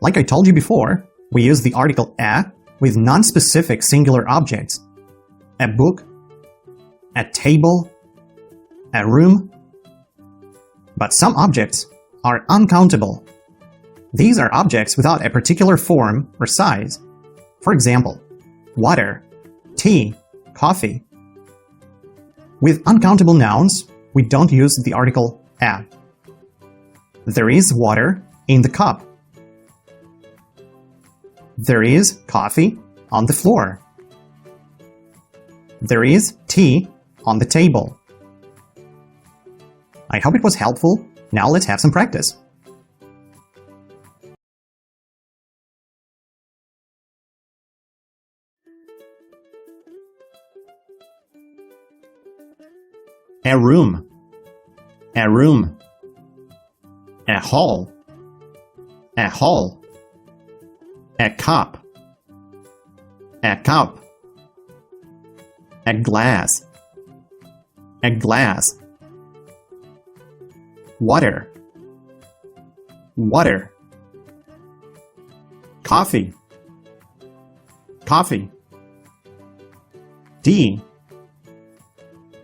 Like I told you before, we use the article a with non-specific singular objects. A book, a table, a room. But some objects are uncountable. These are objects without a particular form or size. For example, water, tea, coffee. With uncountable nouns, we don't use the article a. There is water in the cup. There is coffee on the floor. There is tea on the table. I hope it was helpful. Now let's have some practice. A room, a room. A hall, a hall. A cup, a cup. A glass, a glass. Water, water. Coffee, coffee. Tea,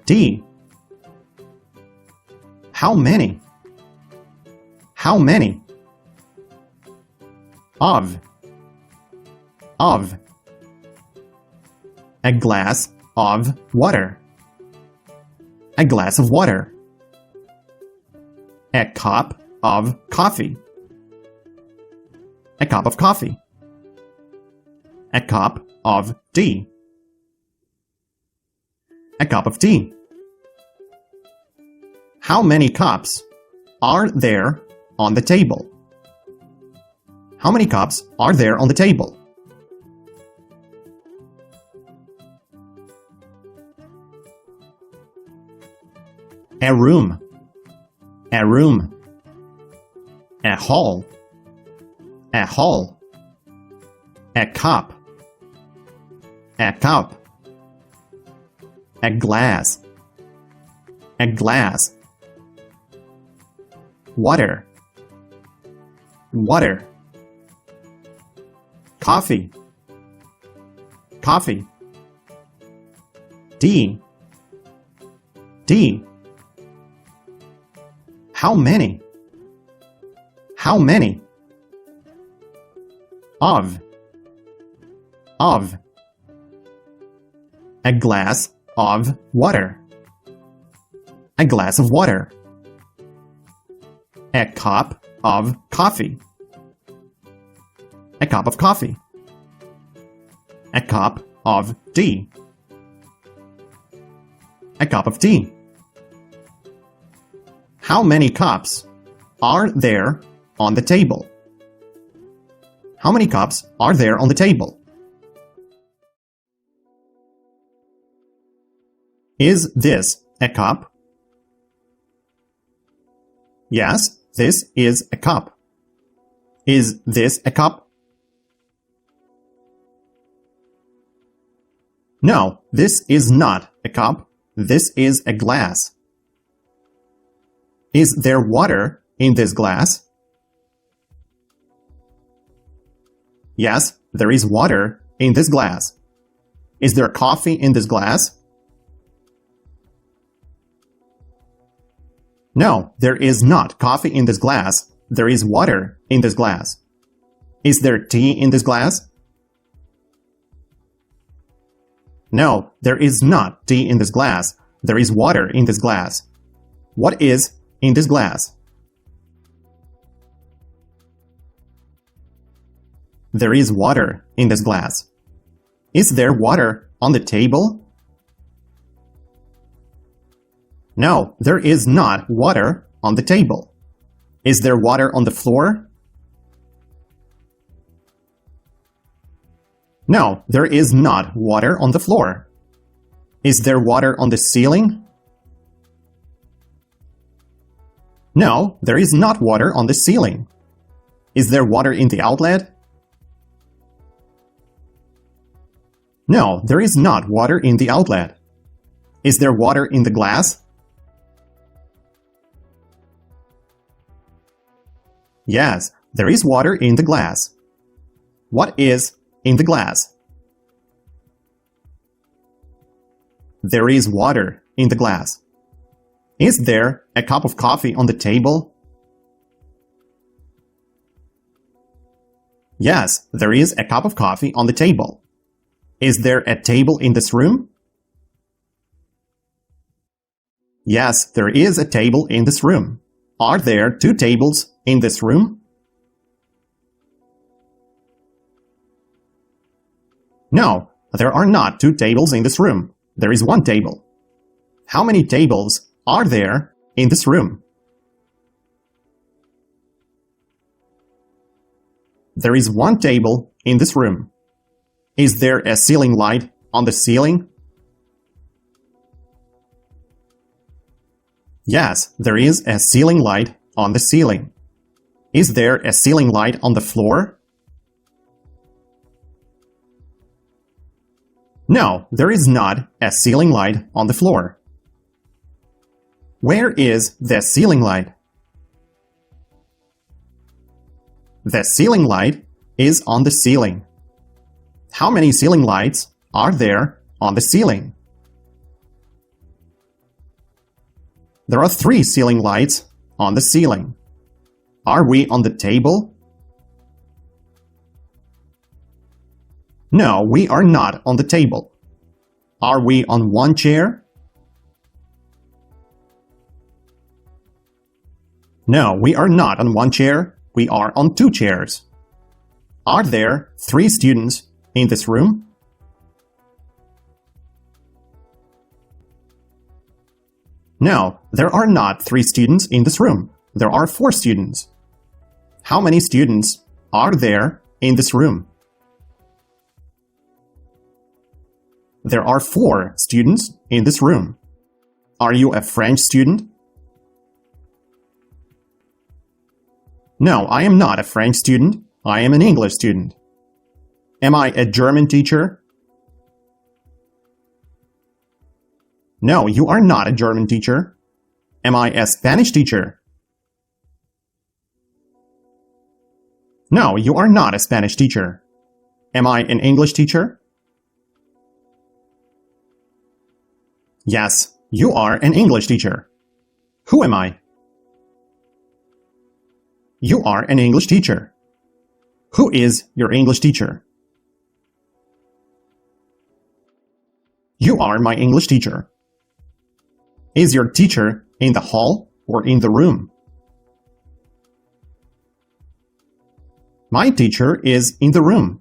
tea. How many? How many? Of. A glass of water. A glass of water. A cup of coffee. A cup of coffee. A cup of tea. A cup of tea. How many cups are there on the table? How many cups are there on the table? A room, a room. A hall, a hall. A cup, a cup. A glass, a glass. Water, water. Coffee, coffee. Tea, tea. How many? How many? Of. A glass of water. A glass of water. A cup of coffee. A cup of coffee. A cup of tea. A cup of tea. How many cups are there on the table? How many cups are there on the table? Is this a cup? Yes, this is a cup. Is this a cup? No, this is not a cup. This is a glass. Is there water in this glass? Yes, there is water in this glass. Is there coffee in this glass? No, there is not coffee in this glass. There is water in this glass. Is there tea in this glass? No, there is not tea in this glass. There is water in this glass. What is in this glass? There is water in this glass. Is there water on the table? No, there is not water on the table. Is there water on the floor? No, there is not water on the floor. Is there water on the ceiling? No, there is not water on the ceiling. Is there water in the outlet? No, there is not water in the outlet. Is there water in the glass? Yes, There is water in the glass. What is in the glass? There is water in the glass. Is there a cup of coffee on the table? Yes, there is a cup of coffee on the table. Is there a table in this room? Yes, there is a table in this room. Are there 2 tables in this room? No, there are not 2 tables in this room. There is 1 table. How many tables are there in this room? There is 1 table in this room. Is there a ceiling light on the ceiling? Yes, there is a ceiling light on the ceiling. Is there a ceiling light on the floor? No, there is not a ceiling light on the floor. Where is the ceiling light? The ceiling light is on the ceiling. How many ceiling lights are there on the ceiling? There are 3 ceiling lights on the ceiling. Are we on the table? No, we are not on the table. Are we on 1 chair? No, we are not on 1 chair. We are on 2 chairs. Are there 3 students in this room? No, there are not 3 students in this room. There are 4 students. How many students are there in this room? There are 4 students in this room. Are you a French student? No, I am not a French student. I am an English student. Am I a German teacher? No, you are not a German teacher. Am I a Spanish teacher? No, you are not a Spanish teacher. Am I an English teacher? Yes, you are an English teacher. Who am I? You are an English teacher. Who is your English teacher? You are my English teacher. Is your teacher in the hall or in the room? My teacher is in the room.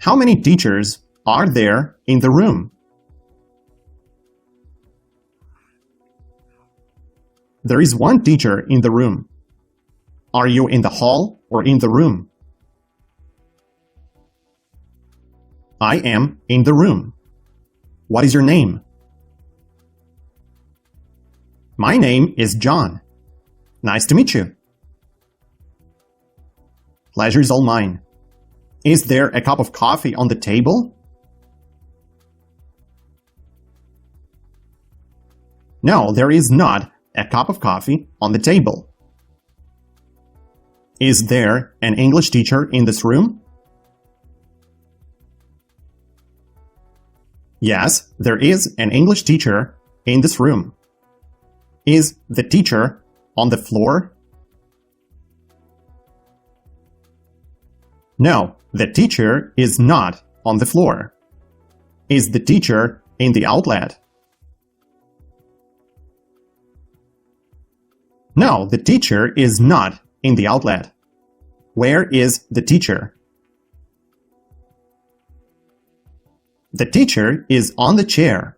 How many teachers are there in the room? There is 1 teacher in the room. Are you in the hall or in the room? I am in the room. What is your name? My name is John. Nice to meet you. Pleasure is all mine. Is there a cup of coffee on the table? No, there is not a cup of coffee on the table. Is there an English teacher in this room? Yes, there is an English teacher in this room. Is the teacher on the floor? No, the teacher is not on the floor. Is the teacher in the outlet? No, the teacher is not in the outlet. Where is the teacher? The teacher is on the chair.